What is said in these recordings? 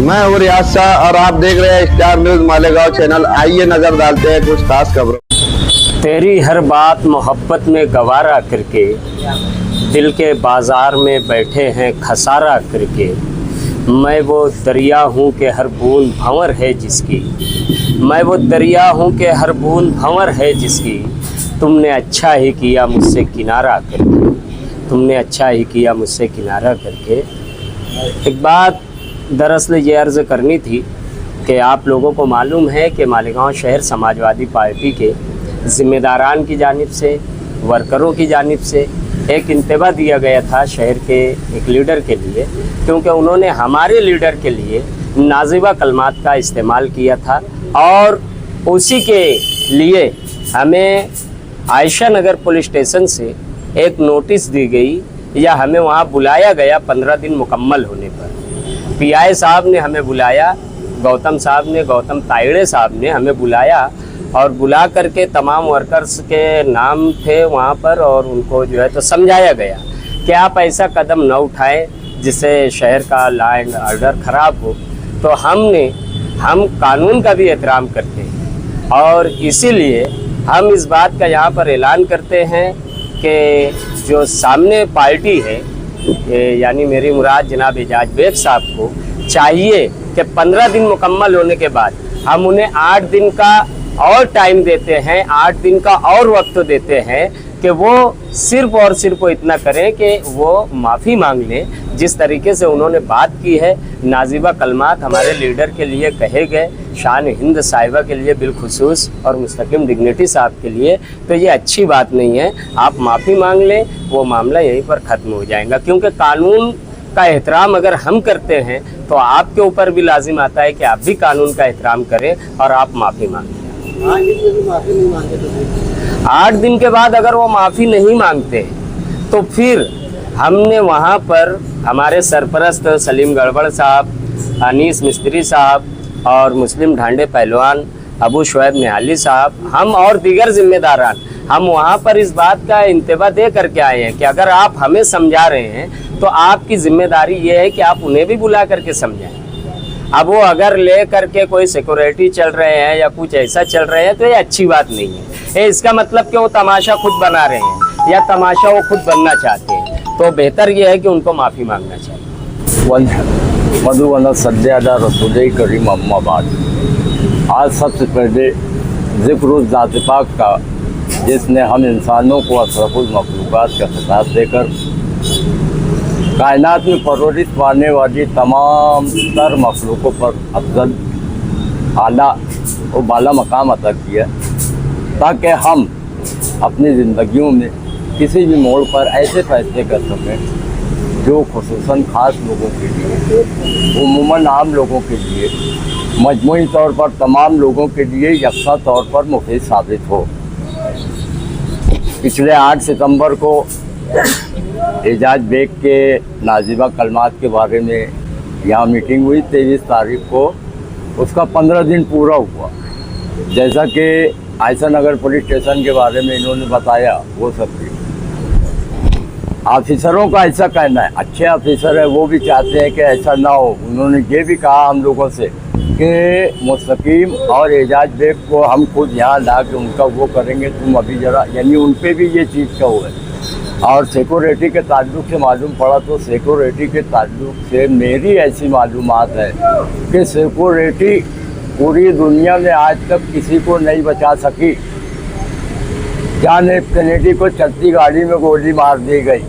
मैं हूँ रियाज शाह और आप देख रहे हैं स्टार न्यूज मालेगांव चैनल। आइए नजर डालते हैं कुछ खास खबरों। तेरी हर बात मोहब्बत में गवारा करके दिल के बाजार में बैठे हैं खसारा करके। मैं वो दरिया हूँ कि हर बूंद भंवर है जिसकी, मैं वो दरिया हूँ कि हर बूंद भंवर है जिसकी। तुमने अच्छा ही किया मुझसे किनारा करके, तुमने अच्छा ही किया मुझसे किनारा करके। एक बात दरअसल ये अर्ज़ करनी थी कि आप लोगों को मालूम है कि मालेगांव शहर समाजवादी पार्टी के ज़िम्मेदारान की जानिब से, वर्करों की जानिब से एक इंतबा दिया गया था शहर के एक लीडर के लिए, क्योंकि उन्होंने हमारे लीडर के लिए नाजिबा कलमात का इस्तेमाल किया था और उसी के लिए हमें आयशा नगर पुलिस स्टेशन से एक नोटिस दी गई या हमें वहाँ बुलाया गया 15 दिन मुकम्मल होने पर। पीआई साहब ने हमें बुलाया, गौतम ताइड़े साहब ने हमें बुलाया और बुला करके तमाम वर्कर्स के नाम थे वहाँ पर और उनको जो है तो समझाया गया कि आप ऐसा कदम न उठाएं जिससे शहर का लॉ एंड ऑर्डर ख़राब हो। तो हम कानून का भी एहतराम करते हैं और इसीलिए हम इस बात का यहाँ पर ऐलान करते हैं कि जो सामने पार्टी है यानी मेरी मुराद जनाब एजाज बेग साहब को चाहिए कि 15 दिन मुकम्मल होने के बाद हम उन्हें 8 दिन का और टाइम देते हैं, 8 दिन का और वक्त देते हैं कि वो सिर्फ और सिर्फ इतना करें कि वो माफ़ी मांग लें। जिस तरीके से उन्होंने बात की है, नाजिबा कलमात हमारे लीडर के लिए कहे गए, शान हिंद साहिबा के लिए बिलखुसूस और मुस्तकिम डिग्निटी साहब के लिए, तो ये अच्छी बात नहीं है। आप माफ़ी मांग लें, वो मामला यहीं पर ख़त्म हो जाएगा। क्योंकि कानून का एहतराम अगर हम करते हैं तो आपके ऊपर भी लाजिम आता है कि आप भी कानून का एहतराम करें और आप माफ़ी मांगें। 8 दिन के बाद अगर वो माफ़ी नहीं मांगते तो फिर हमने वहाँ पर हमारे सरपरस्त सलीम गड़बड़ साहब, अनीस मिस्त्री साहब और मुस्लिम ढांडे पहलवान अबू शुएब निहाली साहब, हम और दीगर जिम्मेदारान, हम वहाँ पर इस बात का इंतबा दे करके आए हैं कि अगर आप हमें समझा रहे हैं तो आपकी ज़िम्मेदारी ये है कि आप उन्हें भी बुला करके समझाएं। अब वो अगर ले करके कोई सिक्योरिटी चल रहे हैं या कुछ ऐसा चल रहे हैं तो ये अच्छी बात नहीं है। इसका मतलब कि वो तमाशा खुद बना रहे हैं या तमाशा वो खुद बनना चाहते हैं। तो बेहतर ये है कि उनको माफ़ी मांगना चाहिए। मधुबन सद्यादा रसूल करीम अम्माबाद। आज सबसे पहले ज़िक्र ज़ात पाक का, जिसने हम इंसानों को अशरफुल मखलूक़ात का खिताब देकर कायनात में परवरिश पाने वाली तमाम तर मखलूक़ों पर अफजल, आला और बाला मकाम अता किया, ताकि हम अपनी ज़िंदगियों में किसी भी मोड़ पर ऐसे फैसले कर सकें जो खुसूसन ख़ास लोगों के लिए, उमूमन आम लोगों के लिए, मजमूई तौर पर तमाम लोगों के लिए यकसा तौर पर मुफीद साबित हो। पिछले 8 सितंबर को एजाज बेग के नाजिबा कलमात के बारे में यहाँ मीटिंग हुई। 23 तारीख को उसका 15 दिन पूरा हुआ। जैसा कि आयशा नगर पुलिस स्टेशन के बारे में इन्होंने बताया, वो सब भी ऑफिसरों का ऐसा कहना है, अच्छे ऑफिसर है वो भी चाहते हैं कि ऐसा ना हो। उन्होंने ये भी कहा हम लोगों से कि मुस्तकीम और एजाज बेग को हम खुद यहाँ ला के उनका वो करेंगे, तुम अभी ज़रा, यानी उन पर भी ये चीज़ का हुआ है। और सिक्योरिटी के ताल्लुक से मालूम पड़ा तो सिक्योरिटी के ताल्लुक से मेरी ऐसी मालूमात है कि सिक्योरिटी पूरी दुनिया में आज तक किसी को नहीं बचा सकी। जॉन एफ कैनेडी को चलती गाड़ी में गोली मार दी गई,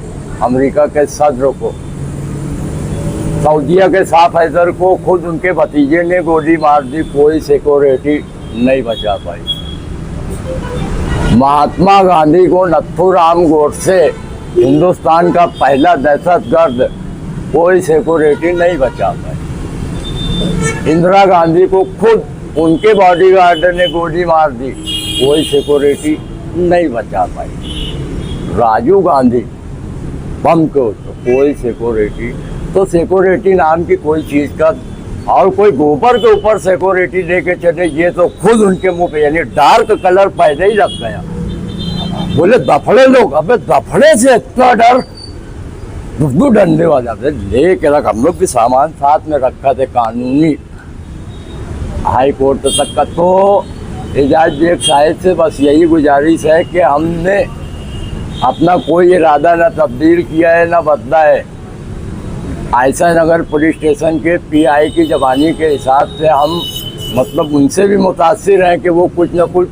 अमेरिका के सदर को, सऊदीया के शाह फैसल को खुद उनके भतीजे ने गोली मार दी, कोई सिक्योरिटी नहीं बचा पाई। महात्मा गांधी को नथुराम गोडसे, हिंदुस्तान का पहला दहशतगर्द, कोई सिक्योरिटी नहीं बचा पाई। इंदिरा गांधी को खुद उनके बॉडीगार्ड ने गोली मार दी, कोई सिक्योरिटी नहीं बचा पाई। राजीव गांधी बम को तो कोई सिक्योरिटी, तो सिक्योरिटी नाम की कोई चीज़ का, और कोई गोबर के ऊपर सिक्योरिटी लेके चले, ये तो खुद उनके मुंह पे, यानी डार्क कलर पहले ही लग गया। बोले दफड़े लोग, अबे दफड़े से इतना डर, बुद्धू डंडे वाला से लेके रख, हम लोग भी सामान साथ में रखा थे कानूनी। हाई कोर्ट तक का तो एजाज बेग साहब से बस यही गुजारिश है कि हमने अपना कोई इरादा न तब्दील किया है न बदला है। आयशा नगर पुलिस स्टेशन के पीआई की जबानी के हिसाब से हम मतलब उनसे भी मुतासिर हैं कि वो कुछ न कुछ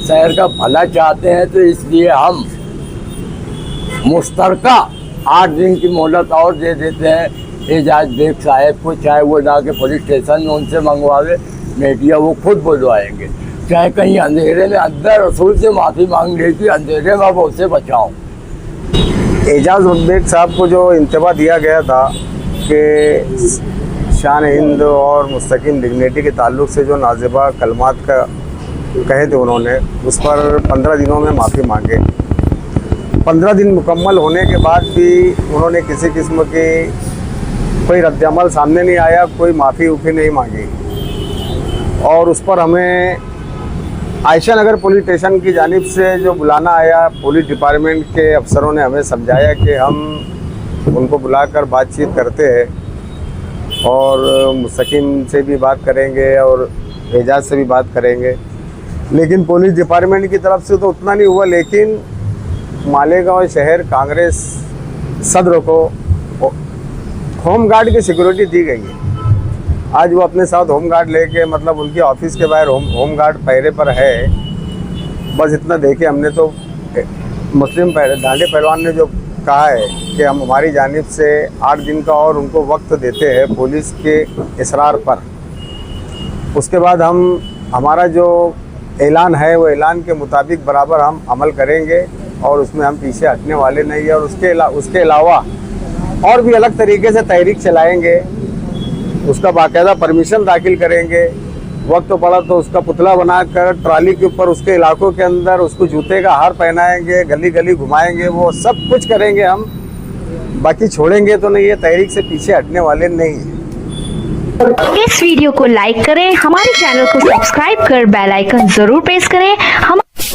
शहर का भला चाहते हैं, तो इसलिए हम मुश्तरका 8 दिन की मोहलत और दे देते हैं एजाज बेग साहब को। चाहे वो जाके पुलिस स्टेशन में उनसे मंगवावे, मीडिया वो खुद बुलवाएंगे, चाहे कहीं अंधेरे में अंदर रसूल से माफ़ी मांग लेती, अंधेरे में वो उसे बचाओ। एजाज बेग साहब को जो इंतबा दिया गया था कि शान हिंद और मुस्तकीम डिग्निटी के ताल्लुक़ से जो नाज़िबा कलमात का कहे थे उन्होंने, उस पर 15 दिनों में माफ़ी मांगे। 15 दिन मुकम्मल होने के बाद भी उन्होंने किसी किस्म की कोई रद्दअमल सामने नहीं आया, कोई माफ़ी उफ़ी नहीं मांगी। और उस पर हमें आयशा नगर पुलिस स्टेशन की जानिब से जो बुलाना आया, पुलिस डिपार्टमेंट के अफसरों ने हमें समझाया कि हम उनको बुलाकर बातचीत करते हैं और मुस्तकीम से भी बात करेंगे और एजाज से भी बात करेंगे। लेकिन पुलिस डिपार्टमेंट की तरफ से तो उतना नहीं हुआ, लेकिन मालेगांव शहर कांग्रेस सदर को होम गार्ड की सिक्योरिटी दी गई है। आज वो अपने साथ होम गार्ड लेके मतलब उनके ऑफिस के बाहर होम गार्ड पहरे पर है। बस इतना देखे हमने तो मुस्लिम डांडे पहलवान ने जो कहा है कि हम हमारी जानिब से 8 दिन का और उनको वक्त देते हैं पुलिस के इसरार पर। उसके बाद हम हमारा जो ऐलान है वो ऐलान के मुताबिक बराबर हम अमल करेंगे और उसमें हम पीछे हटने वाले नहीं है। और उसके अलावा और भी अलग तरीके से तहरीक चलाएंगे, उसका बाकायदा परमिशन दाखिल करेंगे। वक्त तो पड़ा तो उसका पुतला बनाकर ट्राली के ऊपर उसके इलाकों के अंदर उसको जूते का हार पहनाएंगे, गली गली घुमाएंगे, वो सब कुछ करेंगे हम। बाकी छोड़ेंगे तो नहीं है, तहरीक से पीछे हटने वाले नहीं है। इस वीडियो को लाइक करें, हमारे चैनल को सब्सक्राइब कर बेल आइकन जरूर प्रेस करें। हम